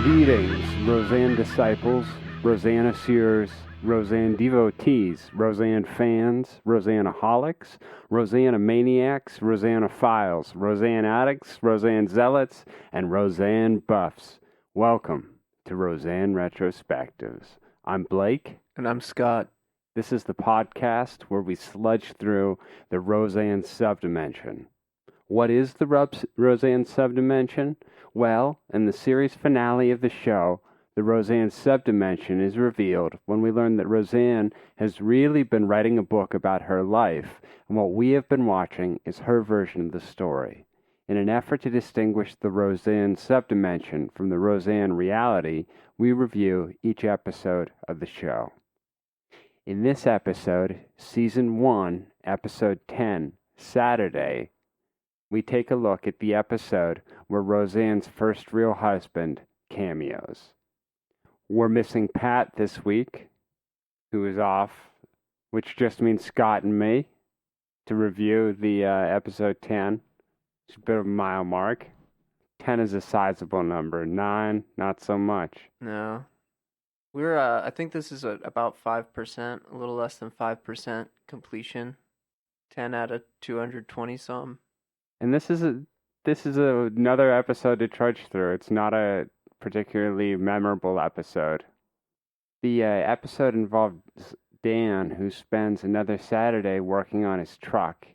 Greetings, Roseanne disciples, Roseanne-seers, Roseanne devotees, Roseanne fans, Roseanne-aholics, Roseanne-maniacs, Roseanne-ophiles, Roseanne addicts, Roseanne zealots, and Roseanne buffs. Welcome to Roseanne Retrospectives. I'm Blake. And I'm Scott. This is the podcast where we sludge through the Roseanne subdimension. What is the Roseanne subdimension? Well, in the series finale of the show, the Roseanne subdimension is revealed when we learn that Roseanne has really been writing a book about her life, and what we have been watching is her version of the story. In an effort to distinguish the Roseanne subdimension from the Roseanne reality, we review each episode of the show. In this episode, Season 1, Episode 10, Saturday, we take a look at the episode where Roseanne's first real husband cameos. We're missing Pat this week, who is off, which just means Scott and me, to review the episode 10. It's a bit of a mile mark. 10 is a sizable number. 9, not so much. No. We're, I think this is about 5%, a little less than 5% completion. 10 out of 220 some. And this is another episode to trudge through. It's not a particularly memorable episode. The episode involves Dan, who spends another Saturday working on his truck,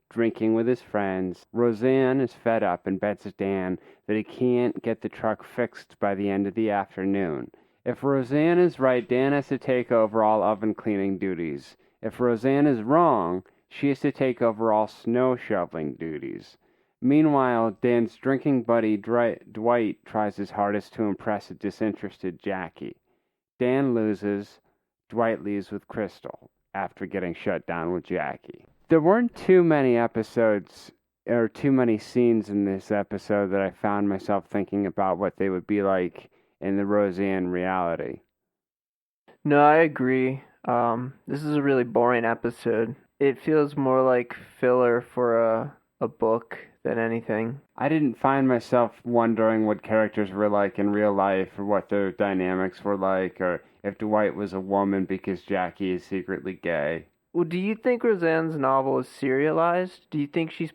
drinking with his friends. Roseanne is fed up and bets Dan that he can't get the truck fixed by the end of the afternoon. If Roseanne is right, Dan has to take over all oven cleaning duties. If Roseanne is wrong, she has to take over all snow shoveling duties. Meanwhile, Dan's drinking buddy Dwight tries his hardest to impress a disinterested Jackie. Dan loses. Dwight leaves with Crystal after getting shut down with Jackie. There weren't too many episodes or too many scenes in this episode that I found myself thinking about what they would be like in the Roseanne reality. No, I agree. This is a really boring episode. It feels more like filler for a book than anything. I didn't find myself wondering what characters were like in real life or what their dynamics were like or if Dwight was a woman because Jackie is secretly gay. Well, do you think Roseanne's novel is serialized? Do you think she's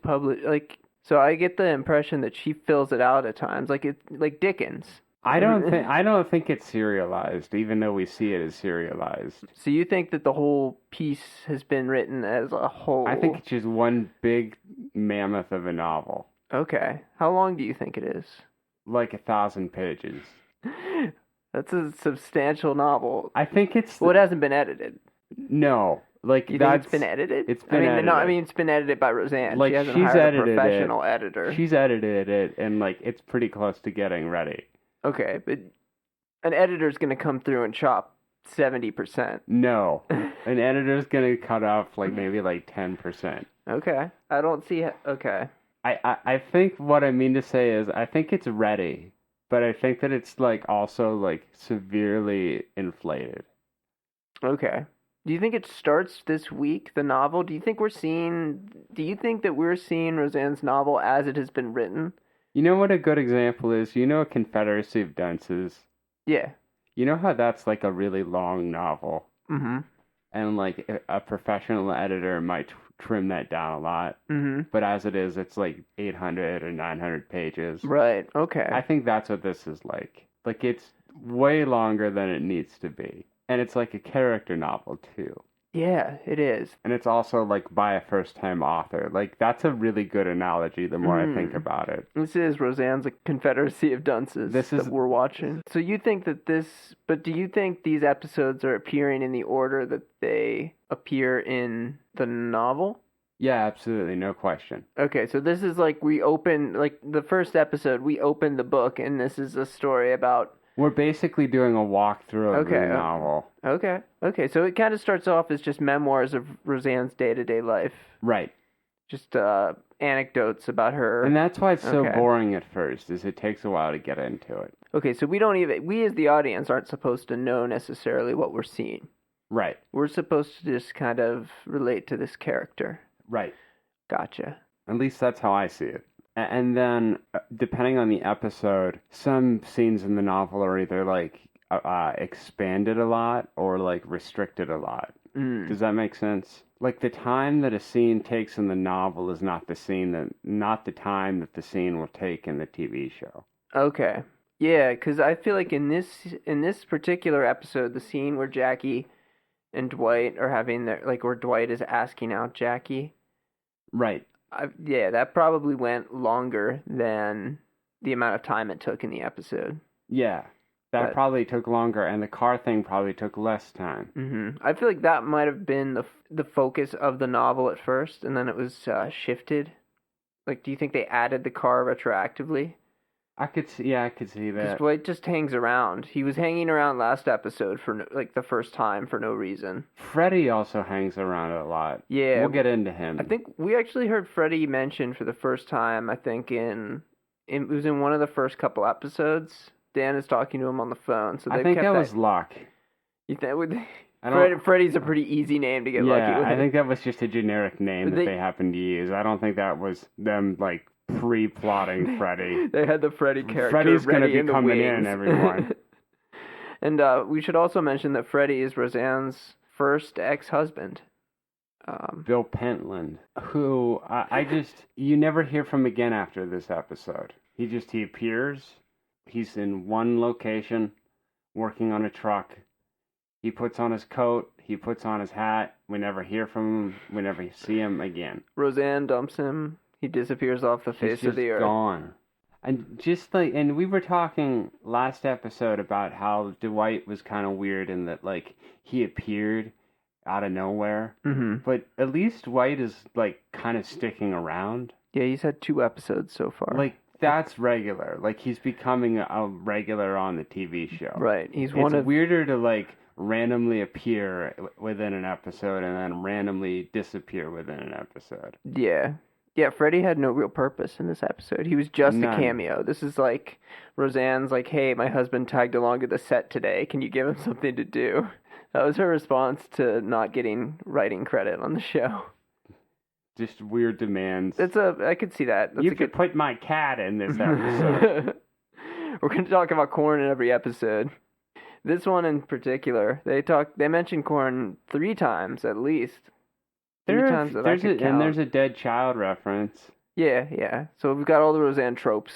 so I get the impression that she fills it out at times, like Dickens. I don't think it's serialized, even though we see it as serialized. So you think that the whole piece has been written as a whole? I think it's just one big mammoth of a novel. Okay. How long do you think it is? Like 1,000 pages. That's a substantial novel. I think it's... Well, it hasn't been edited. No. Like, you think it's been edited? It's been edited. No, I mean, it's been edited by Roseanne. Like, she hasn't she's hired a edited professional editor. She's edited it, and, like, it's pretty close to getting ready. Okay, but an editor's going to come through and chop 70%. No. An editor's going to cut off, like, maybe, like, 10%. Okay. I don't see... Okay. I think what I mean to say is, I think it's ready, but I think that it's, like, also, like, severely inflated. Okay. Do you think it starts this week, the novel? Do you think that we're seeing Roseanne's novel as it has been written? You know what a good example is? You know A Confederacy of Dunces? Yeah. You know how that's like a really long novel? Mm-hmm. And like a professional editor might trim that down a lot. Mm-hmm. But as it is, it's like 800 or 900 pages. Right, okay. I think that's what this is like. Like it's way longer than it needs to be. And it's like a character novel too. Yeah, it is. And it's also like by a first-time author. Like that's a really good analogy the more I think about it. This is Roseanne's A Confederacy of Dunces that we're watching. So you think that do you think these episodes are appearing in the order that they appear in the novel? Yeah, absolutely, no question. Okay, so this is like the first episode, we open the book, and this is a story about We're basically doing a walkthrough of the novel. Okay. So it kind of starts off as just memoirs of Roseanne's day-to-day life. Right. Just anecdotes about her. And that's why it's so boring at first, is it takes a while to get into it. Okay, so we as the audience aren't supposed to know necessarily what we're seeing. Right. We're supposed to just kind of relate to this character. Right. Gotcha. At least that's how I see it. And then, depending on the episode, some scenes in the novel are either like expanded a lot or like restricted a lot. Does that make sense? Like the time that a scene takes in the novel is not the time that the scene will take in the TV show. Okay. Yeah, because I feel like in this particular episode, the scene where Jackie and Dwight are having where Dwight is asking out Jackie. Right. That probably went longer than the amount of time it took in the episode. Yeah. That probably took longer, and the car thing probably took less time. Mm-hmm. I feel like that might have been the focus of the novel at first, and then it was shifted. Like, do you think they added the car retroactively? I could see that. Because Dwight just hangs around. He was hanging around last episode for the first time for no reason. Freddie also hangs around a lot. Yeah, we'll get into him. I think we actually heard Freddie mentioned for the first time. I think it was in one of the first couple episodes. Dan is talking to him on the phone, so I think that was luck. You think Freddie's a pretty easy name to get lucky with? I think that was just a generic name that they happened to use. I don't think that was them like pre-plotting Freddie. They had the Freddie character. Freddie's going to be coming in, everyone. And we should also mention that Freddie is Roseanne's first ex-husband. Bill Pentland, who you never hear from again after this episode. He appears. He's in one location, working on a truck. He puts on his coat. He puts on his hat. We never hear from him. We never see him again. Roseanne dumps him. He disappears off the face of the earth. Gone. And we were talking last episode about how Dwight was kind of weird in that, like, he appeared out of nowhere. Mm-hmm. But at least Dwight is, like, kind of sticking around. Yeah, he's had 2 episodes so far. Like, that's regular. Like, he's becoming a regular on the TV show. Right. It's weirder to, like, randomly appear within an episode and then randomly disappear within an episode. Yeah. Yeah, Freddie had no real purpose in this episode. He was just a cameo. This is like, Roseanne's like, hey, my husband tagged along to the set today. Can you give him something to do? That was her response to not getting writing credit on the show. Just weird demands. I could see that. You could put my cat in this episode. We're going to talk about corn in every episode. This one in particular, they mention corn 3 times at least. There's a dead child reference. Yeah. So we've got all the Roseanne tropes.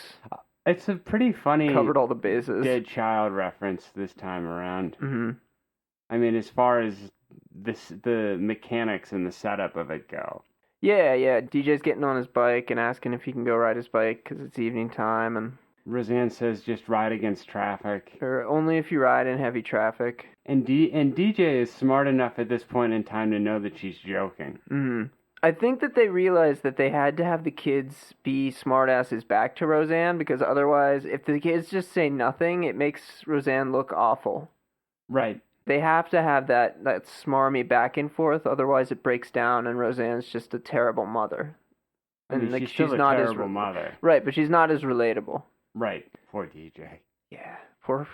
It's a pretty funny... Covered all the bases. Dead child reference this time around. Mm-hmm. I mean, as far as the mechanics and the setup of it go. Yeah. DJ's getting on his bike and asking if he can go ride his bike because it's evening time. And Roseanne says just ride against traffic. Or only if you ride in heavy traffic. And DJ is smart enough at this point in time to know that she's joking. Mm-hmm. I think that they realized that they had to have the kids be smartasses back to Roseanne because otherwise, if the kids just say nothing, it makes Roseanne look awful. Right. They have to have that smarmy back and forth, otherwise it breaks down and Roseanne's just a terrible mother. And she's still a terrible mother. Right, but she's not as relatable. Right. Poor DJ. Yeah. Poor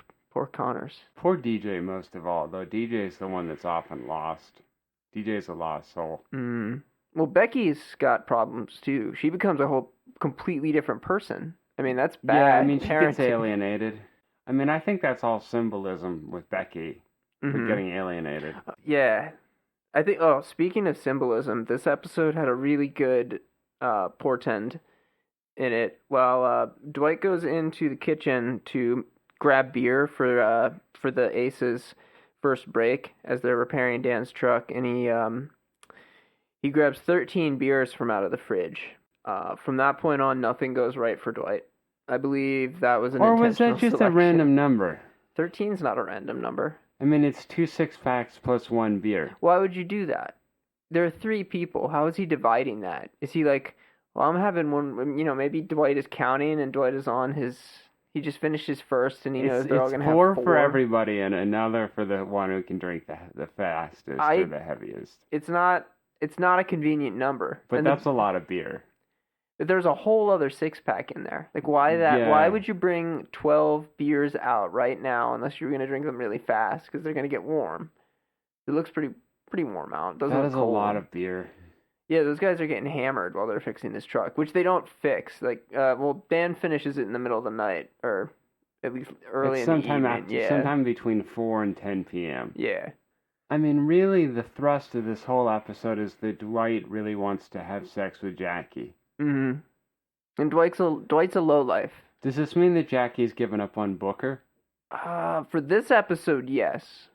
Connors. Poor DJ most of all, though DJ's the one that's often lost. DJ's a lost soul. Well, Becky's got problems too. She becomes a whole completely different person. I mean, that's bad. Yeah, I mean, she gets alienated. I mean, I think that's all symbolism with Becky for getting alienated. Yeah. I think, speaking of symbolism, this episode had a really good portend in it. While Dwight goes into the kitchen to grab beer for the Aces' first break as they're repairing Dan's truck, and he grabs 13 beers from out of the fridge. From that point on, nothing goes right for Dwight. I believe that was an intentional selection. Or was that just a random number? 13's not a random number. I mean, it's 2 6-packs plus 1 beer. Why would you do that? There are 3 people. How is he dividing that? Is he like, well, I'm having one, maybe Dwight is counting and Dwight is on his He just finished his first, and he It's, knows they're all it's going to have four four. for everybody, and another for the one who can drink the fastest or the heaviest. It's not a convenient number. But and that's a lot of beer. There's a whole other 6-pack in there. Like, why that? Yeah. Why would you bring 12 beers out right now unless you're going to drink them really fast because they're going to get warm? It looks pretty warm out. That is a lot of beer. Yeah, those guys are getting hammered while they're fixing this truck, which they don't fix. Like, Dan finishes it in the middle of the night, or at least early in the evening. Sometime between 4 and 10 p.m. Yeah. I mean, really, the thrust of this whole episode is that Dwight really wants to have sex with Jackie. Mm-hmm. And Dwight's a lowlife. Does this mean that Jackie's given up on Booker? For this episode, yes.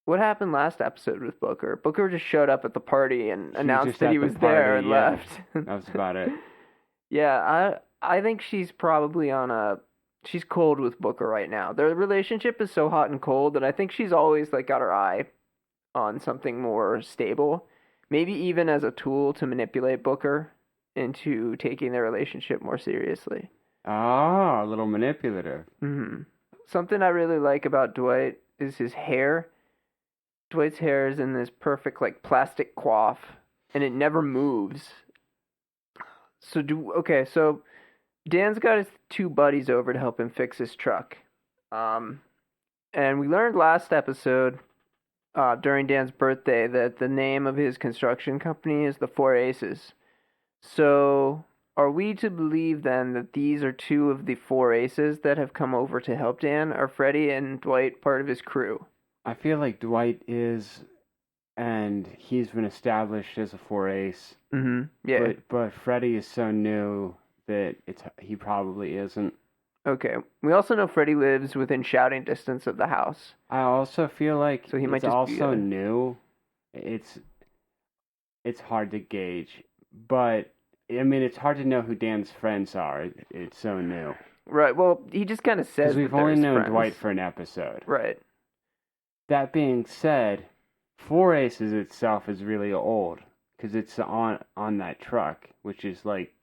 What happened last episode with Booker? Booker just showed up at the party and announced that he was there and left. That was about it. Yeah, I think she's probably she's cold with Booker right now. Their relationship is so hot and cold that I think she's always like got her eye on something more stable. Maybe even as a tool to manipulate Booker into taking their relationship more seriously. Ah, a little manipulative. Mm-hmm. Something I really like about Dwight is his hair. Dwight's hair is in this perfect, like, plastic coif, and it never moves. So Dan's got his 2 buddies over to help him fix his truck. And we learned last episode, during Dan's birthday, that the name of his construction company is the Four Aces. So, are we to believe then that these are 2 of the 4 aces that have come over to help Dan? Are Freddie and Dwight part of his crew? I feel like Dwight is, and he's been established as a 4 ace. Mm-hmm. Yeah. But Freddie is so new that he probably isn't. Okay. We also know Freddie lives within shouting distance of the house. I also feel like so he might just also new. It's hard to gauge. But, I mean, it's hard to know who Dan's friends are. It's so new. Right. Well, he just kind of says because we've only known Dwight for an episode. Right. That being said, 4 Aces itself is really old. Because it's on that truck, which is, like,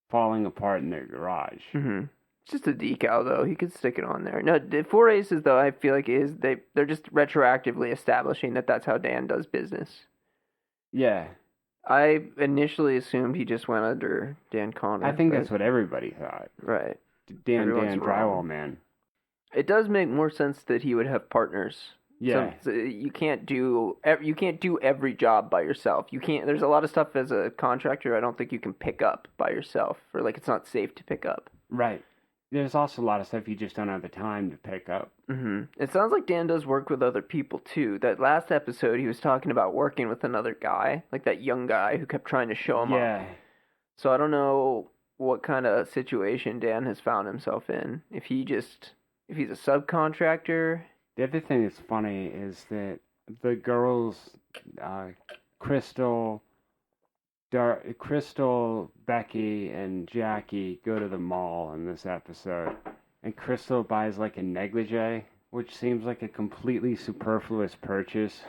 falling apart in their garage. Mm-hmm. It's just a decal, though. He could stick it on there. No, the 4 Aces, though, I feel like they're just retroactively establishing that that's how Dan does business. Yeah. I initially assumed he just went under Dan Connor. I think that's what everybody thought. Right. Dan Drywall Man. It does make more sense that he would have partners. Yeah. So you can't do every job by yourself. You can't. There's a lot of stuff as a contractor I don't think you can pick up by yourself, or like it's not safe to pick up. Right. There's also a lot of stuff you just don't have the time to pick up. Mm-hmm. It sounds like Dan does work with other people, too. That last episode, he was talking about working with another guy, like that young guy who kept trying to show him up. So I don't know what kind of situation Dan has found himself in. If he's a subcontractor. The other thing that's funny is that the girls, Crystal, Becky, and Jackie go to the mall in this episode, and Crystal buys like a negligee, which seems like a completely superfluous purchase.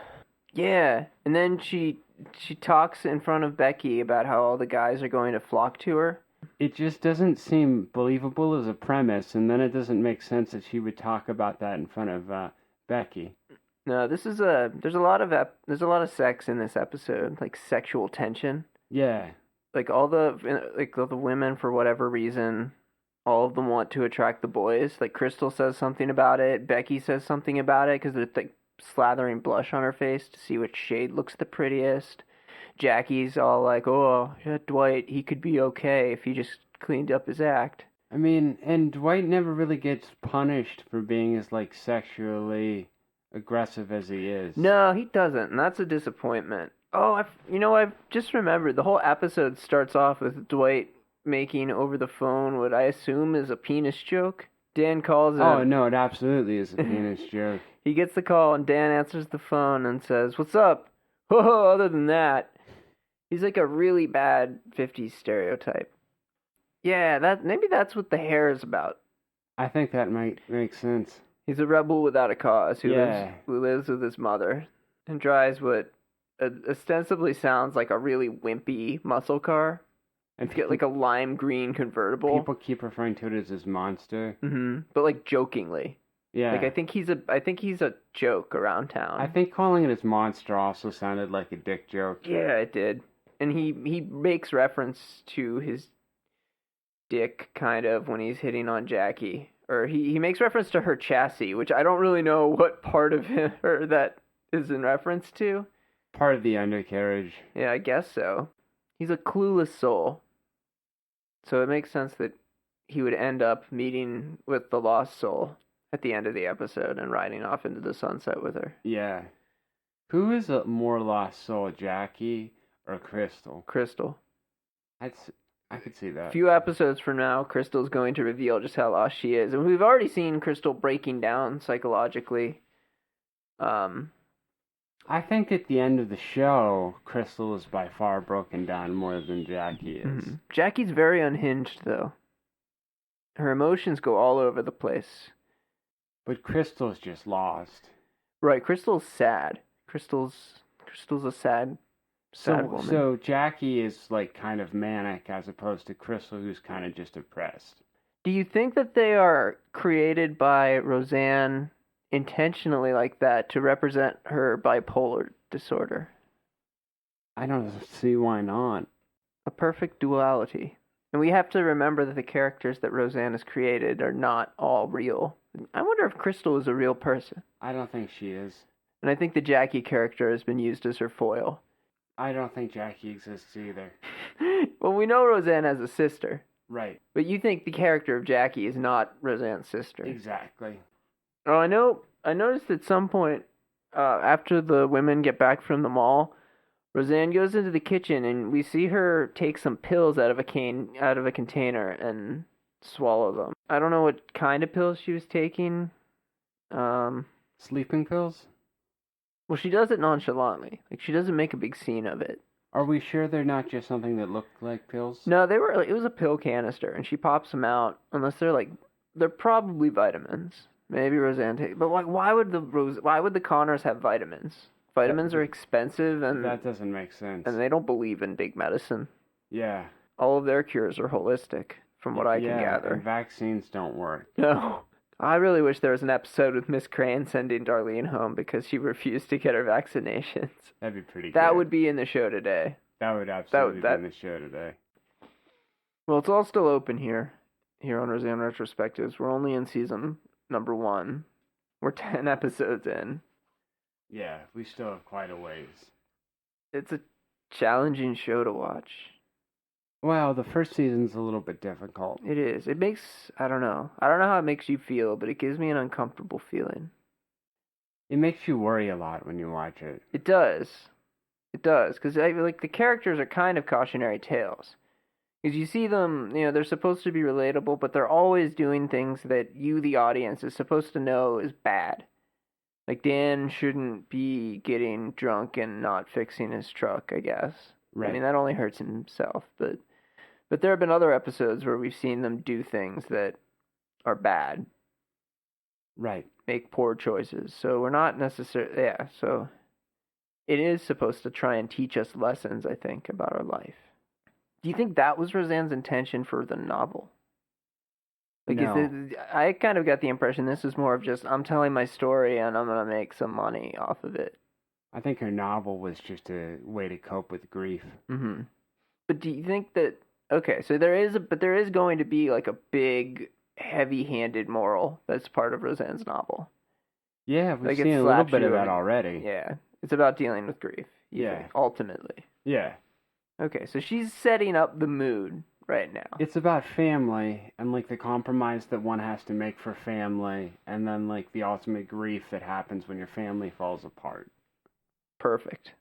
Yeah, and then she talks in front of Becky about how all the guys are going to flock to her. It just doesn't seem believable as a premise, and then it doesn't make sense that she would talk about that in front of Becky. No, there's a lot of sex in this episode, like sexual tension. Yeah. Like all the women, for whatever reason, all of them want to attract the boys. Like Crystal says something about it. Becky says something about it because they're like slathering blush on her face to see which shade looks the prettiest. Jackie's all like, "Oh, yeah, Dwight, he could be okay if he just cleaned up his act." I mean, and Dwight never really gets punished for being as like sexually aggressive as he is. No, he doesn't, and that's a disappointment. Oh, I've just remembered, the whole episode starts off with Dwight making over the phone what I assume is a penis joke. Dan calls him. Oh, no, it absolutely is a penis joke. He gets the call, and Dan answers the phone and says, "What's up?" Oh, other than that, he's like a really bad 50s stereotype. Yeah, maybe that's what the hair is about. I think that might make sense. He's a rebel without a cause who lives with his mother and drives what ostensibly sounds like a really wimpy muscle car. And He's got like a lime green convertible. people keep referring to it as his monster. But like jokingly. Yeah. Like I think he's a joke around town. I think calling it his monster also sounded like a dick joke. Yeah, it did. And he makes reference to his dick kind of when he's hitting on Jackie. Or he makes reference to her chassis, which I don't really know what part of her that is in reference to. Part of the undercarriage. Yeah, I guess so. He's a clueless soul. So it makes sense that he would end up meeting with the lost soul at the end of the episode and riding off into the sunset with her. Yeah. Who is a more lost soul, Jackie or Crystal? Crystal. I could see that. A few episodes from now, Crystal's going to reveal just how lost she is. And we've already seen Crystal breaking down psychologically. I think at the end of the show, Crystal is by far broken down more than Jackie is. Mm-hmm. Jackie's very unhinged, though. Her emotions go all over the place. But Crystal's just lost. Right, Crystal's sad. Crystal's a sad woman. So Jackie is like kind of manic as opposed to Crystal, who's kind of just depressed. Do you think that they are created by Roseanne intentionally like that to represent her bipolar disorder? I don't see why not. A perfect duality. And we have to remember that the characters that Roseanne has created are not all real. I wonder if Crystal is a real person. I don't think she is. And I think the Jackie character has been used as her foil. I don't think Jackie exists either. Well, we know Roseanne has a sister. Right. But you think the character of Jackie is not Roseanne's sister. Exactly. Oh, I noticed at some point, after the women get back from the mall, Roseanne goes into the kitchen and we see her take some pills out of a container and swallow them. I don't know what kind of pills she was taking. Sleeping pills? Well, she does it nonchalantly. Like, she doesn't make a big scene of it. Are we sure they're not just something that looked like pills? No, it was a pill canister, and she pops them out, unless they're probably vitamins. Maybe Roseanne takes, but like, why would the Connors have vitamins? Vitamins are expensive, and that doesn't make sense. And they don't believe in big medicine. Yeah. All of their cures are holistic, from what I can gather. And vaccines don't work. No. I really wish there was an episode with Miss Crane sending Darlene home because she refused to get her vaccinations. That'd be pretty good. That would be in the show today. That would absolutely be in the show today. Well, it's all still open here on Roseanne Retrospectives. We're only in season number 1. We're 10 episodes in. Yeah, we still have quite a ways. It's a challenging show to watch. Well, the first season's a little bit difficult. It is. It makes, I don't know how it makes you feel, but it gives me an uncomfortable feeling. It makes you worry a lot when you watch it. It does. It does, because like the characters are kind of cautionary tales. Because you see them, they're supposed to be relatable, but they're always doing things that you, the audience, is supposed to know is bad. Like, Dan shouldn't be getting drunk and not fixing his truck, I guess. Right. I mean, that only hurts himself, but there have been other episodes where we've seen them do things that are bad. Right. Make poor choices. So we're not necessarily, so it is supposed to try and teach us lessons, I think, about our life. Do you think that was Roseanne's intention for the novel? Like, no. I kind of got the impression this is more of just, I'm telling my story and I'm going to make some money off of it. I think her novel was just a way to cope with grief. Mm-hmm. But do you think that, okay, so there is going to be like a big, heavy-handed moral that's part of Roseanne's novel. Yeah, we've seen a little bit of that already. Yeah, it's about dealing with grief. Yeah. Ultimately. Yeah. Okay, so she's setting up the mood right now. It's about family and like the compromise that one has to make for family, and then like the ultimate grief that happens when your family falls apart. Perfect.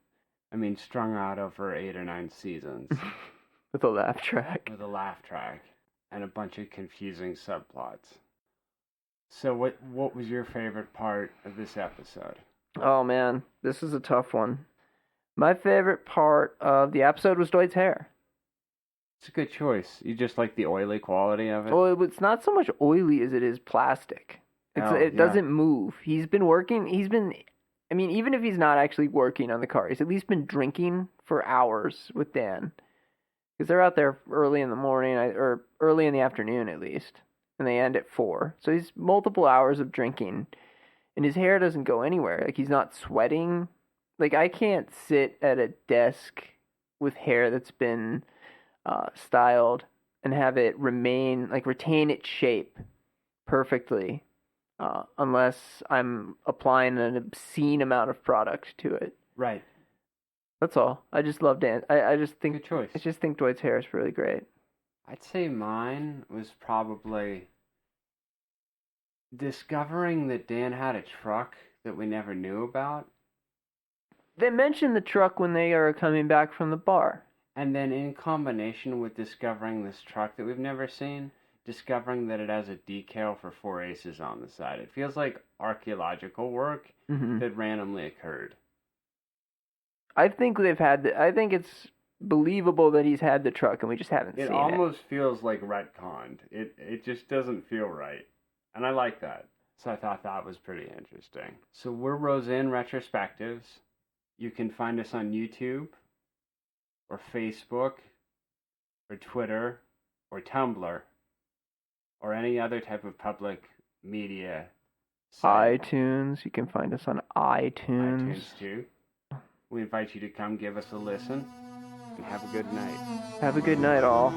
I mean, strung out over 8 or 9 seasons. With a laugh track. With a laugh track. And a bunch of confusing subplots. So what was your favorite part of this episode? Oh man, this is a tough one. My favorite part of the episode was Dwight's hair. It's a good choice. You just like the oily quality of it? Well, it's not so much oily as it is plastic. It doesn't move. I mean, even if he's not actually working on the car, he's at least been drinking for hours with Dan. because they're out there early in the morning or early in the afternoon at least, and they end at 4. So he's multiple hours of drinking, and his hair doesn't go anywhere. Like he's not sweating. Like I can't sit at a desk with hair that's been styled and have it retain its shape perfectly, unless I'm applying an obscene amount of product to it. Right. That's all. I just love Dan. I just think Good choice. I just think Dwight's hair is really great. I'd say mine was probably discovering that Dan had a truck that we never knew about. They mention the truck when they are coming back from the bar. And then in combination with discovering this truck that we've never seen, discovering that it has a decal for 4 aces on the side. It feels like archaeological work that randomly occurred. I think I think it's believable that he's had the truck and we just haven't seen it. It almost feels like retconned. It just doesn't feel right. And I like that. So I thought that was pretty interesting. So we're Roseanne Retrospectives. You can find us on YouTube or Facebook or Twitter or Tumblr or any other type of public media site. iTunes. You can find us on iTunes. iTunes too. We invite you to come give us a listen and have a good night. Have a good night, all.